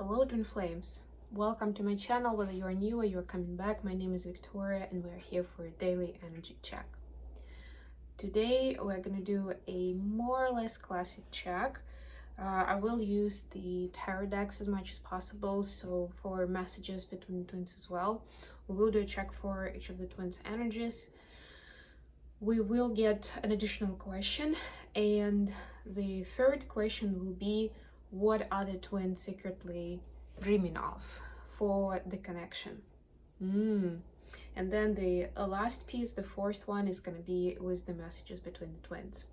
Hello twin flames, welcome to my channel. Whether you are new or you're coming back, my name is Victoria and we're here for a daily energy check. Today we're going to do a more or less classic check. I will use the tarot decks as much as possible, so for messages between twins as well. We will do a check for each of the twins' energies. We will get an additional question, and the third question will be, what are the twins secretly dreaming of for the connection? And then the last piece, the fourth one, is going to be with the messages between the twins.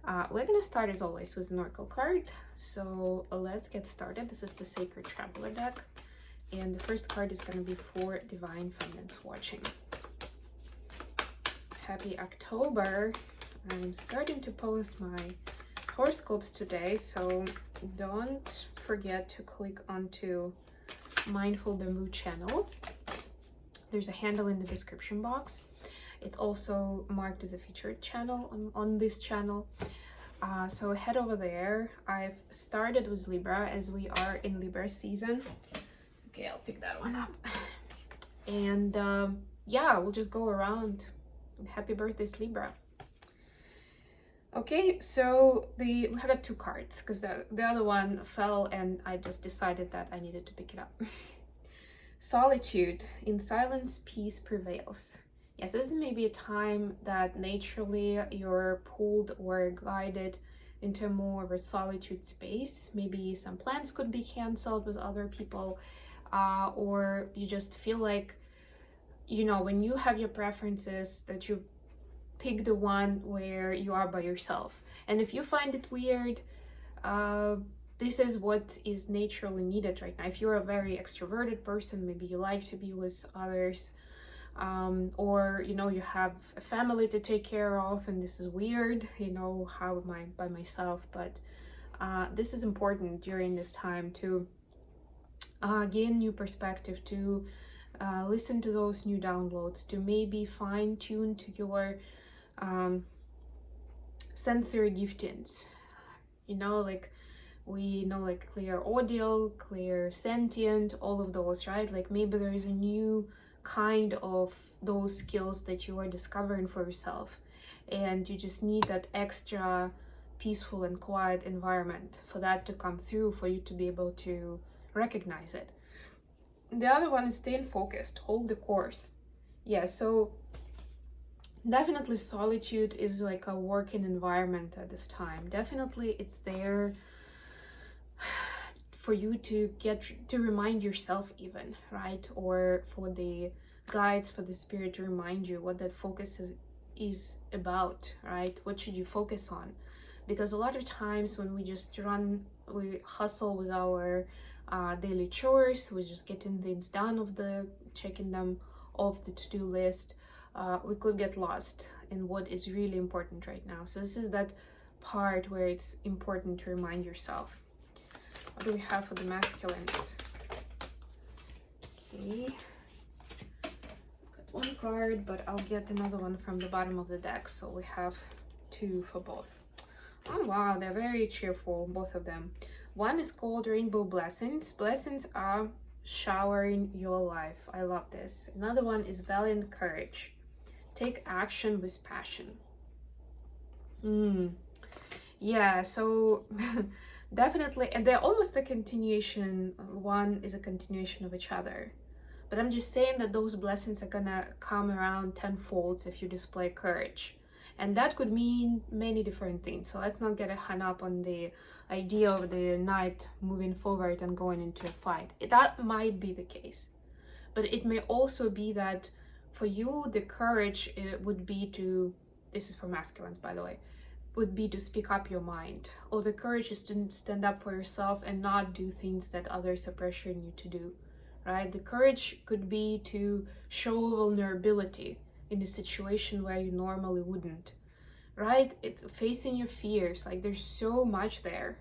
We're going to start as always with an oracle card, so let's get started. This is the Sacred Traveler deck, and the first card is going to be for Divine Feminines watching. Happy October. I'm starting to post my horoscopes today, so don't forget to click onto Mindful Bamboo channel. There's a handle in the description box. It's also marked as a featured channel on this channel, so head over there. I've started with Libra as we are in Libra season. Okay, I'll pick that one up. And yeah, we'll just go around. Happy birthday, Libra. Okay, so we got two cards because the other one fell and I just decided that I needed to pick it up. Solitude. In silence, peace prevails. Yes, this is maybe a time that naturally you're pulled or guided into more of a solitude space. Maybe some plans could be canceled with other people, or you just feel like, you know, when you have your preferences, that you pick the one where you are by yourself. And if you find it weird, this is what is naturally needed right now. If you're a very extroverted person, maybe you like to be with others, or you know, you have a family to take care of and this is weird, you know, how am I by myself? But this is important during this time to gain new perspective, to listen to those new downloads, to maybe fine-tune to your sensory giftings. You know, like we know, like clear audio, clear sentient, all of those, right? Like maybe there is a new kind of those skills that you are discovering for yourself, and you just need that extra peaceful and quiet environment for that to come through, for you to be able to recognize it. The other one is staying focused, hold the course. Yeah, so definitely solitude is like a working environment at this time. Definitely it's there for you to get to remind yourself even, right? Or for the guides, for the spirit to remind you what that focus is about, right? What should you focus on? Because a lot of times when we just we hustle with our daily chores, we're just getting things done, checking them off the to-do list, we could get lost in what is really important right now. So this is that part where it's important to remind yourself. What do we have for the masculines? Okay, got one card, but I'll get another one from the bottom of the deck, so we have two for both. Oh wow, they're very cheerful, both of them. One is called Rainbow Blessings. Blessings are showering your life. I love this. Another one is Valiant Courage. Take action with passion. Yeah, so definitely, and they're almost a continuation. One is a continuation of each other. But I'm just saying that those blessings are gonna come around tenfold if you display courage. And that could mean many different things. So let's not get hung up on the idea of the knight moving forward and going into a fight. That might be the case. But it may also be that for you, the courage would be to, this is for masculines, by the way, would be to speak up your mind. Or the courage is to stand up for yourself and not do things that others are pressuring you to do, right? The courage could be to show vulnerability in a situation where you normally wouldn't, right? It's facing your fears. Like there's so much there.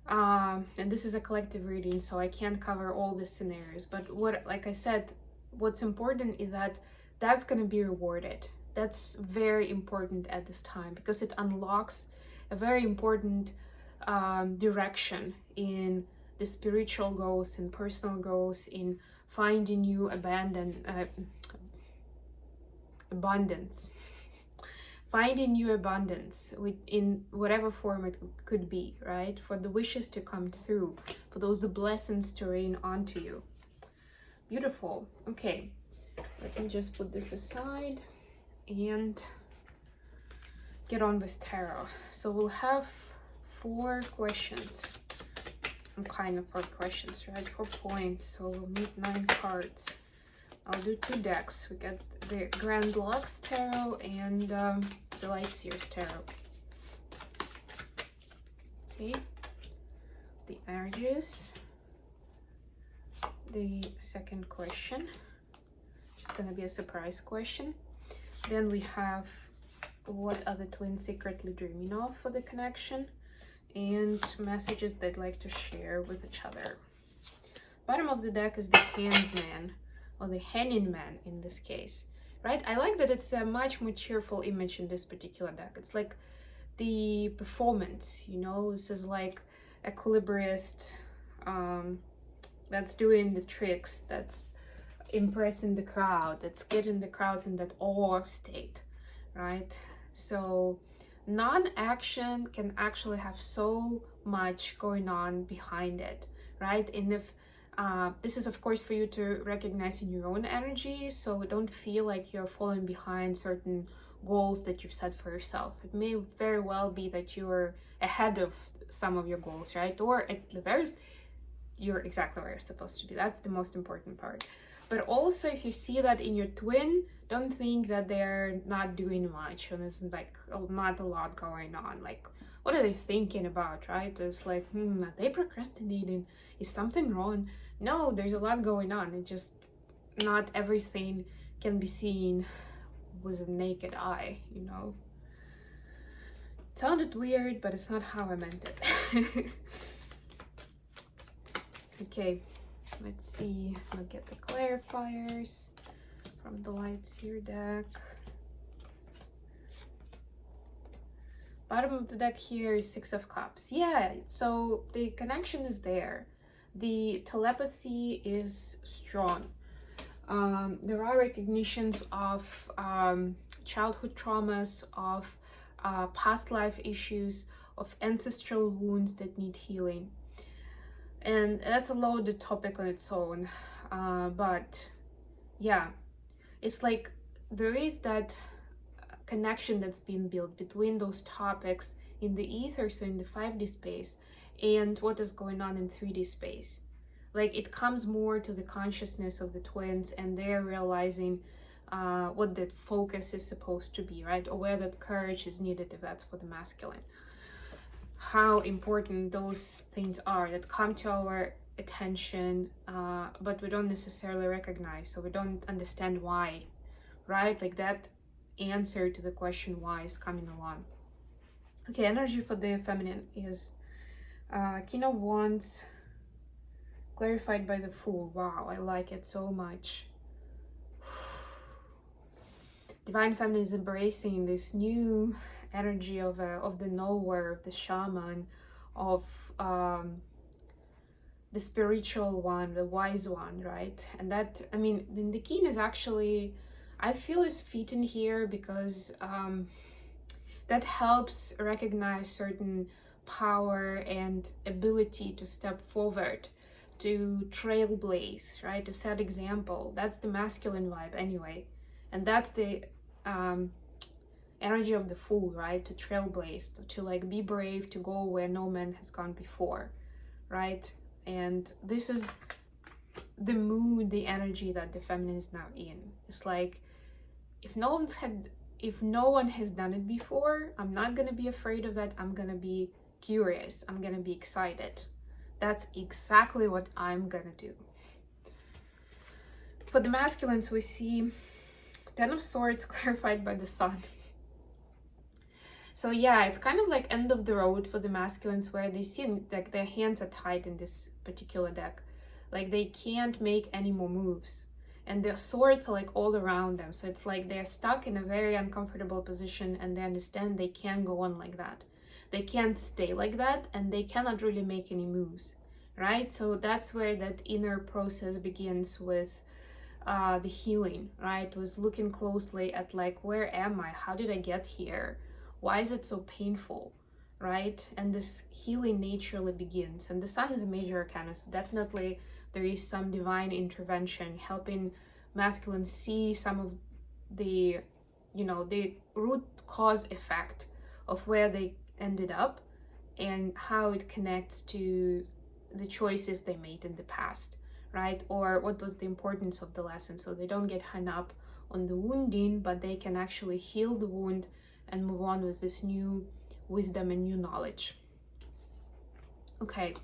And this is a collective reading, so I can't cover all the scenarios. But what, like I said, what's important is that that's going to be rewarded. That's very important at this time because it unlocks a very important direction in the spiritual growth and personal growth, in finding new abundance, finding new abundance in whatever form it could be, right? For the wishes to come through, for those blessings to rain onto you. Beautiful. Okay, let me just put this aside and get on with tarot. So we'll have 4 questions. Kind of 4 questions, right? 4 points. So we'll need 9 cards. I'll do 2 decks. We got the Grand Lux Tarot and the Light Seers Tarot. Okay. The energies. The second question. It's gonna be a surprise question. Then we have what are the twins secretly dreaming of for the connection, and messages they'd like to share with each other. Bottom of the deck is the Hanged Man, or the Hanging Man in this case, right? I like that it's a much more cheerful image in this particular deck. It's like the performance, you know, this is like a equilibrist that's doing the tricks, that's impressing the crowd, that's getting the crowds in that awe state, right? So non-action can actually have so much going on behind it, right? And if this is of course for you to recognize in your own energy, so don't feel like you're falling behind certain goals that you've set for yourself. It may very well be that you're ahead of some of your goals, right? Or at the very you're exactly where you're supposed to be. That's the most important part. But also, if you see that in your twin, don't think that they're not doing much and it's like not a lot going on. Like, what are they thinking about, right? It's like, are they procrastinating? Is something wrong? No, there's a lot going on. It just, not everything can be seen with a naked eye, you know? It sounded weird, but it's not how I meant it. Okay. Let's see, I'll get the clarifiers from the Light Seer deck. Bottom of the deck here is 6 of Cups. Yeah, so the connection is there. The telepathy is strong. There are recognitions of childhood traumas, of past life issues, of ancestral wounds that need healing. And that's a loaded topic on its own, but yeah, it's like there is that connection that's been built between those topics in the ether, so in the 5D space, and what is going on in 3D space. Like, it comes more to the consciousness of the twins, and they're realizing what that focus is supposed to be, right? Or where that courage is needed, if that's for the masculine. How important those things are that come to our attention, but we don't necessarily recognize, so we don't understand why, right? Like, that answer to the question why is coming along. Okay, energy for the feminine is King of Wands clarified by the Fool. Wow, I like it so much. Divine Feminine is embracing this new energy of the knower, of the shaman, of the spiritual one, the wise one, right? And that, I mean, the king is actually, I feel, is fitting here because that helps recognize certain power and ability to step forward, to trailblaze, right? To set example. That's the masculine vibe anyway. And that's the energy of the Fool, right? To trailblaze, to like be brave, to go where no man has gone before, right? And this is the mood, the energy that the feminine is now in. It's like, if no one has done it before, I'm not gonna be afraid of that. I'm gonna be curious. I'm gonna be excited. That's exactly what I'm gonna do. For the masculines, we see 10 of Swords clarified by the Sun. So yeah, it's kind of like end of the road for the masculines, where they see like their hands are tied in this particular deck. Like, they can't make any more moves. And their swords are like all around them. So it's like they're stuck in a very uncomfortable position, and they understand they can't go on like that. They can't stay like that, and they cannot really make any moves, right? So that's where that inner process begins with the healing, right? Was looking closely at like, where am I? How did I get here? Why is it so painful, right? And this healing naturally begins. And the sun is a major arcana, so definitely there is some divine intervention helping masculine see some of the, you know, the root cause effect of where they ended up and how it connects to the choices they made in the past, right? Or what was the importance of the lesson, so they don't get hung up on the wounding, but they can actually heal the wound and move on with this new wisdom and new knowledge. Okay.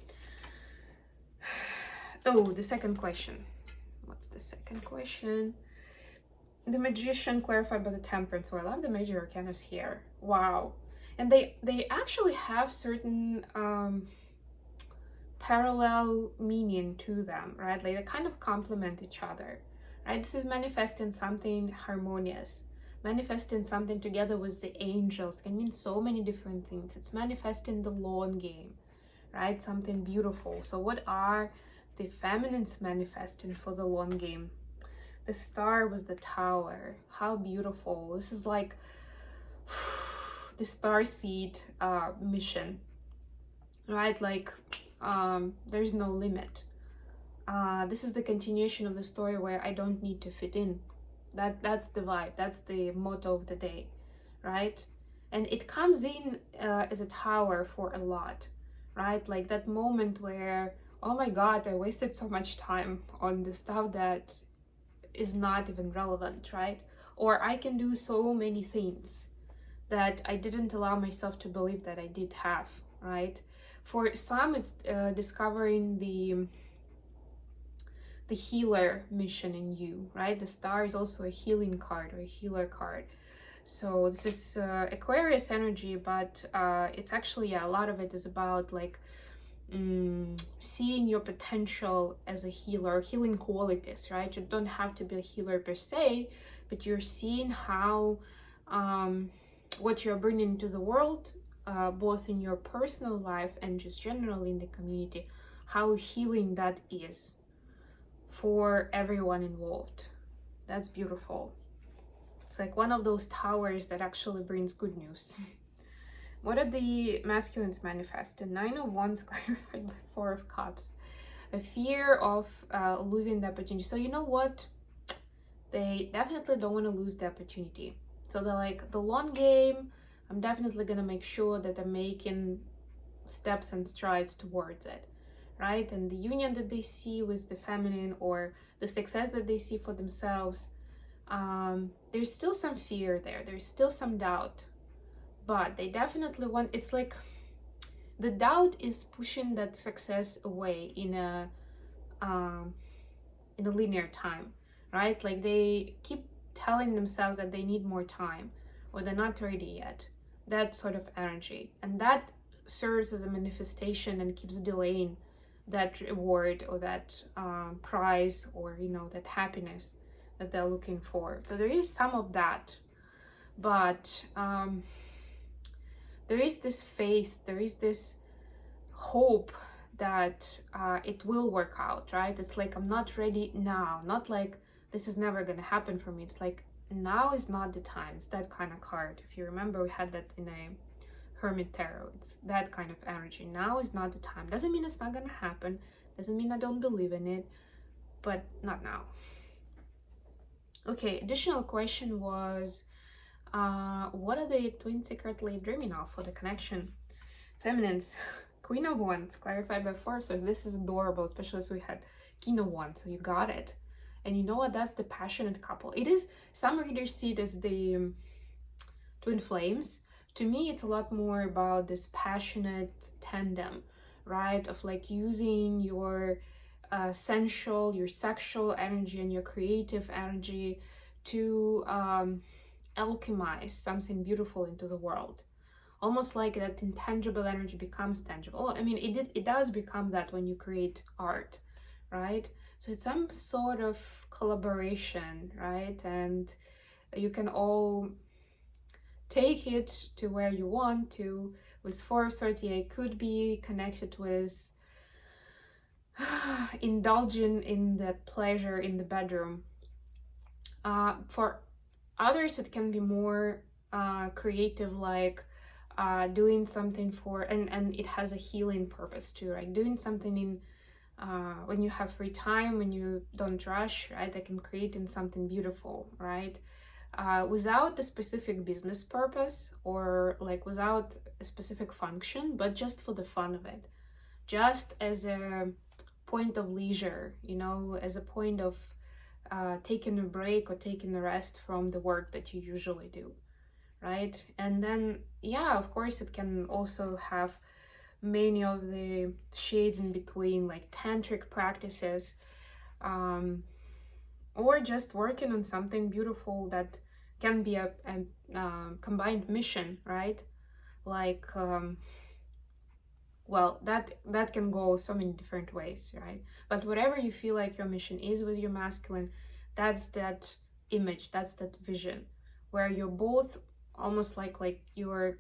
Oh, the second question. What's the second question? The magician clarified by the temperance. So I love the major arcanas here. Wow. And they actually have certain parallel meaning to them, right? Like they kind of complement each other, right? This is manifesting something harmonious, manifesting something together with the angels can mean so many different things. It's manifesting the long game, right? Something beautiful. So what are the feminines manifesting for the long game? The star was the tower. How beautiful. This is like the star seed mission, right? Like there's no limit. This is the continuation of the story where I don't need to fit in. That's the vibe. That's the motto of the day, right? And it comes in as a tower for a lot, right? Like that moment where, oh my God, I wasted so much time on the stuff that is not even relevant, right? Or I can do so many things that I didn't allow myself to believe that I did have, right? For some, it's discovering the healer mission in you, right? The star is also a healing card or a healer card. So this is Aquarius energy, but it's actually, yeah, a lot of it is about like seeing your potential as a healer, healing qualities, right? You don't have to be a healer per se, but you're seeing how what you're bringing to the world, both in your personal life and just generally in the community, how healing that is for everyone involved. That's beautiful. It's like one of those towers that actually brings good news. What are the masculines manifest? The 9 of Wands clarified by 4 of Cups. A fear of losing the opportunity. So you know what? They definitely don't want to lose the opportunity. So they're like, the long game, I'm definitely going to make sure that I'm making steps and strides towards it, right? And the union that they see with the feminine or the success that they see for themselves, there's still some fear there. There's still some doubt. But they definitely want, it's like the doubt is pushing that success away in a linear time, right? Like they keep telling themselves that they need more time or they're not ready yet. That sort of energy. And that serves as a manifestation and keeps delaying that reward or that prize or, you know, that happiness that they're looking for. So there is some of that, but there is this faith, there is this hope that it will work out, right? It's like, I'm not ready now, not like this is never gonna happen for me. It's like, now is not the time. It's that kind of card. If you remember, we had that in a Hermit Tarot. It's that kind of energy. Now is not the time. Doesn't mean it's not gonna happen. Doesn't mean I don't believe in it, but not now. Okay, additional question was, what are the twins secretly dreaming of for the connection? Feminines, Queen of Wands, clarified by 4 of Swords. This is adorable, especially as we had King of Wands, so you got it. And you know what? That's the passionate couple. It is, some readers see it as the twin flames. To me, it's a lot more about this passionate tandem, right? Of like using your sensual, your sexual energy and your creative energy to alchemize something beautiful into the world. Almost like that intangible energy becomes tangible. I mean, it does become that when you create art, right? So it's some sort of collaboration, right? And you can all take it to where you want to. With 4 of Swords, yeah, it could be connected with indulging in that pleasure in the bedroom. For others, it can be more creative, like doing something for, and it has a healing purpose too, right? Doing something in when you have free time, when you don't rush, right? They can create in something beautiful, right? Without a specific business purpose, or like without a specific function, but just for the fun of it, just as a point of leisure, you know, as a point of taking a break or taking a rest from the work that you usually do, right? And then, yeah, of course, it can also have many of the shades in between, like tantric practices, or just working on something beautiful that can be a combined mission, right? Like, well, that can go so many different ways, right? But whatever you feel like your mission is with your masculine, that's that image, that's that vision, where you're both almost like you're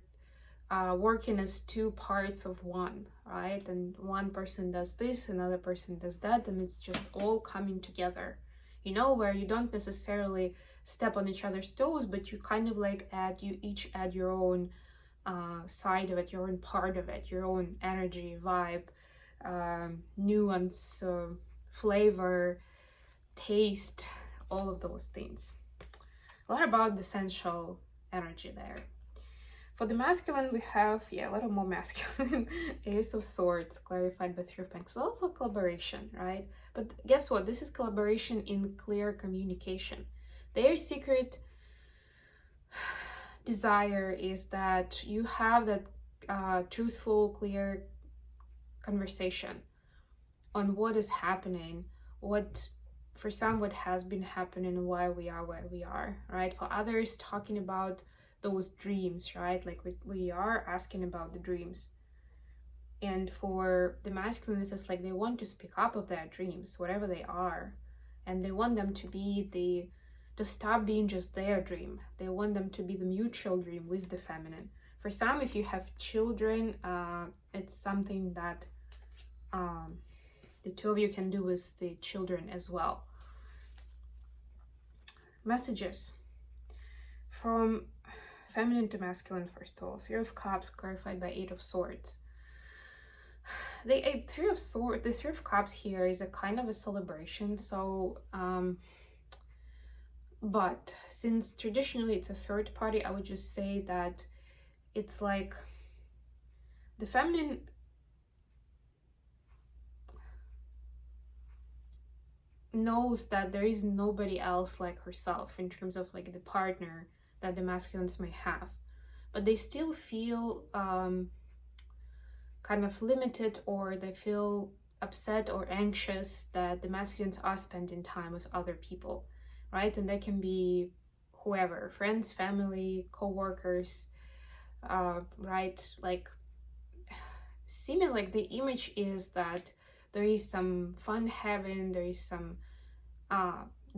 working as two parts of one, right? And one person does this, another person does that, and it's just all coming together, you know, where you don't necessarily step on each other's toes, but you kind of like you each add your own side of it, your own part of it, your own energy, vibe, nuance, flavor, taste, all of those things. A lot about the sensual energy there. For the masculine, we have, yeah, a little more masculine. Ace of Swords, clarified by Three of Pentacles. Also collaboration, right? But guess what? This is collaboration in clear communication. Their secret desire is that you have that truthful, clear conversation on what is happening, what for some what has been happening, and why we are where we are, right? For others, talking about those dreams, right? Like we are asking about the dreams. And for the masculine, it's just like they want to speak up of their dreams, whatever they are, and they want them to be to stop being just their dream. They want them to be the mutual dream with the feminine. For some, if you have children, it's something that the two of you can do with the children as well. Messages from feminine to masculine, first of all. Three of Cups, clarified by Eight of Swords. The Three of Cups here is a kind of a celebration. So, but since traditionally it's a third party, I would just say that it's like the feminine knows that there is nobody else like herself in terms of like the partner that the masculines may have, but they still feel kind of limited, or they feel upset or anxious that the masculines are spending time with other people, right? And they can be whoever, friends, family, co-workers, right? Like seeming like the image is that there is some fun having, there is some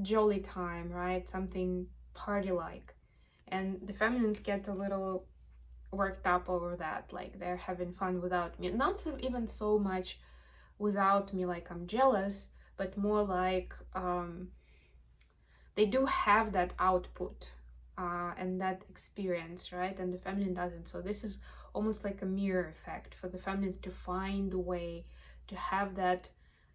jolly time, right? Something party-like. And the feminines get a little worked up over that, like they're having fun without me. Not so, even so much without me, like I'm jealous, but more like they do have that output and that experience, right? And the feminine doesn't. So this is almost like a mirror effect for the feminine to find the way to have that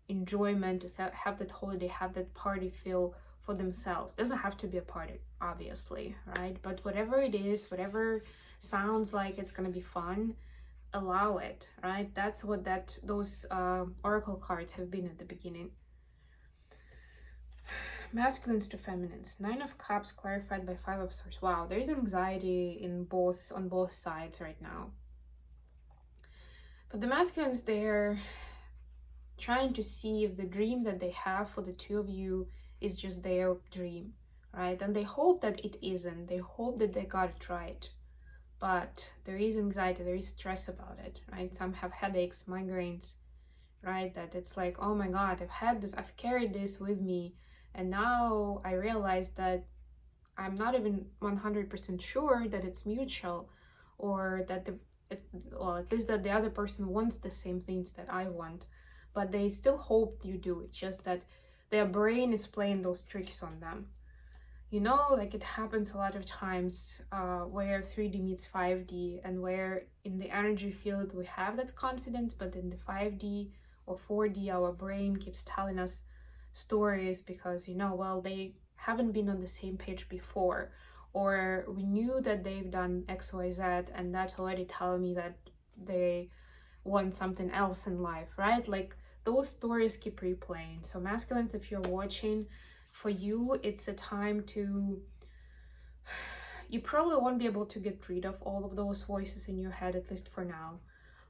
enjoyment, to have that holiday, have that party feel for themselves. Doesn't have to be a party, obviously, right? But whatever it is, whatever sounds like it's gonna be fun, allow it, right? That's what those oracle cards have been at the beginning. Masculines to feminines. Nine of Cups, clarified by Five of Swords. Wow, there's anxiety on both sides right now. But the masculines, they're trying to see if the dream that they have for the two of you is just their dream, right? And they hope that it isn't. They hope that they got it right. But there is anxiety, there is stress about it, right? Some have headaches, migraines, right? That it's like, oh my God, I've had this, I've carried this with me, and now I realize that I'm not even 100% sure that it's mutual, or that well, at least that the other person wants the same things that I want. but they still hope you do. It's just that their brain is playing those tricks on them. You know, like it happens a lot of times where 3D meets 5D, and where in the energy field we have that confidence, but in the 5D or 4D, our brain keeps telling us stories because, you know, well, they haven't been on the same page before, or we knew that they've done XYZ, and that's already telling me that they want something else in life, right? Like those stories keep replaying. So masculines, if you're watching, for you, it's a time to, you probably won't be able to get rid of all of those voices in your head, at least for now.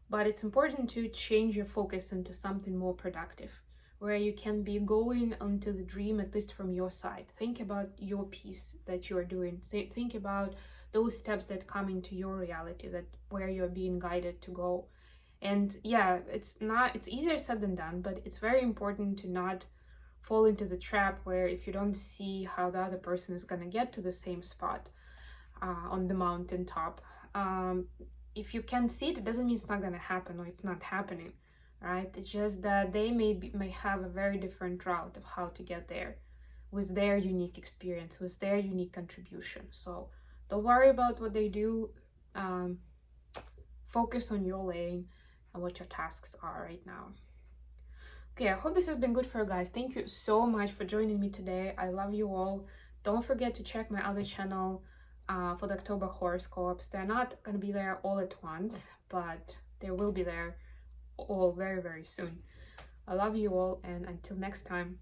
But it's important to change your focus into something more productive, where you can be going onto the dream, at least from your side. Think about your piece that you're doing. Think about those steps that come into your reality, that where you're being guided to go. And yeah, it's easier said than done, but it's very important to not fall into the trap where if you don't see how the other person is gonna get to the same spot on the mountain top, if you can see it, it doesn't mean it's not gonna happen or it's not happening, right? It's just that they may have a very different route of how to get there with their unique experience, with their unique contribution. So don't worry about what they do. Focus on your lane and what your tasks are right now. Okay, I hope this has been good for you guys. Thank you so much for joining me today. I love you all. Don't forget to check my other channel for the October horoscopes. They're not going to be there all at once, but they will be there all very, very soon. I love you all, and until next time.